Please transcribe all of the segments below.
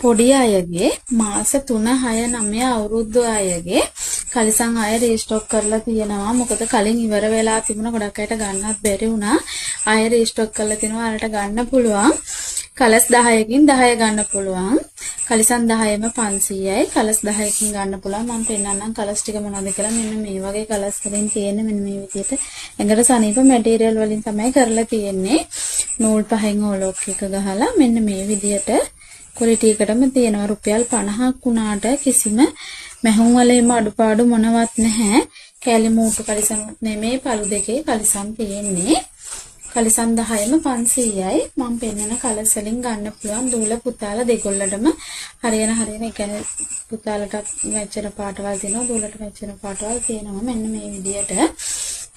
පොඩි අයගේ මාස 3 6 9 අවුරුදු අයගේ කලිසම් අය රීස්ටොක් කරලා තියෙනවා. මොකද කලින් ඉවර වෙලා තිබුණා, ගොඩක් අයට ගන්නත් බැරි වුණා. අය රීස්ටොක් කරලා තිනවා. අරට ගන්න පුළුවන්. කලස් 10කින් 10 ගන්න පුළුවන්. කලිසම් 10ම 500යි. කලස් 10කින් ගන්න පුළුවන්. මම පෙන්නන්නම් කලස් ටික මොනවද කියලා. මෙන්න මේ වගේ කලස් වලින් තියෙන්නේ මෙන්න මේ විදිහට. එඟට සනීප මැටීරියල් වලින් තමයි කරලා තියෙන්නේ. නූල් පහෙන් ඕලොක් එක ගහලා මෙන්න මේ විදිහට ක්වොලිටි එකටම තියෙනවා. රුපියල් 50ක් වුණාට කිසිම මැහුම් වලේම අඩුපාඩු මොනවත් නැහැ. කැලි මූටු කලිසම් නෙමේ, පළු දෙකේ කලිසම් තියෙන්නේ. කලිසම් 10ම 500යි. මම පෙන්නන කලස් වලින් ගන්න පුළුවන්. දූල පුතාලා දෙකොල්ලටම හරියන ඒ කියන්නේ පුතාලට වැච්චෙන පාටවල් තියෙනවා, දූලට වැච්චෙන පාටවල් තියෙනවා. මෙන්න මේ විදියට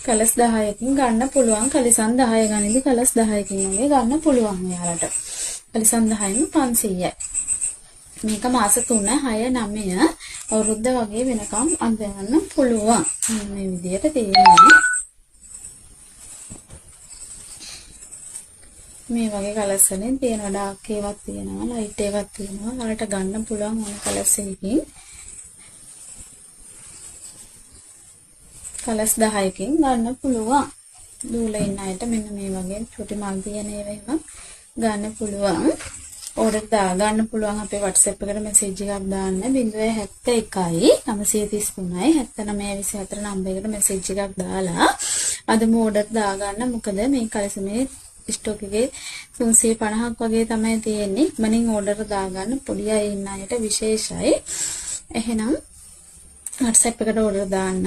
කලස් 10කින් ගන්න පුළුවන්. කලිසම් 10 ගනින්දි කලස් 10කින් වගේ ගන්න පුළුවන් යාලට. කලිසම් 10ම 500යි. මේක මාස 3 6 9 අවුරුද්ද වගේ වෙනකම් අඳවන්න පුළුවන්. මේ විදියට තියෙනවා. මේ වගේ කලස් වලින් තියෙනවා. ඩාර්ක් ඒවත් තියෙනවා, ලයිට් ඒවත් තියෙනවා. ඔයාලට ගන්න පුළුවන් ඕන කලස් එකකින්. කලස් 10කින් ගන්න පුළුවන්. දූල ඉන්න අයට මෙන්න මේ වගේ චුටි මල් තියෙන ඒවා ගන්න පුළුවන්. ඕඩර් දා ගන්න පුළුවන්. අපේ WhatsApp එකට මෙසේජ් එකක් දාන්න 071 933යි 7924 නම්බර් එකට මෙසේජ් එකක් දාලා අදම ඕඩර් දා ගන්න. මොකද මේ කලසමේ ස්ටොක් එකේ 350ක් වගේ තමයි තියෙන්නේ. ඉක්මනින් ඕඩර් දා ගන්න. පොඩි අය ඉන්න අයට විශේෂයි. එහෙනම් WhatsApp එකට ඕඩර් දාන්න.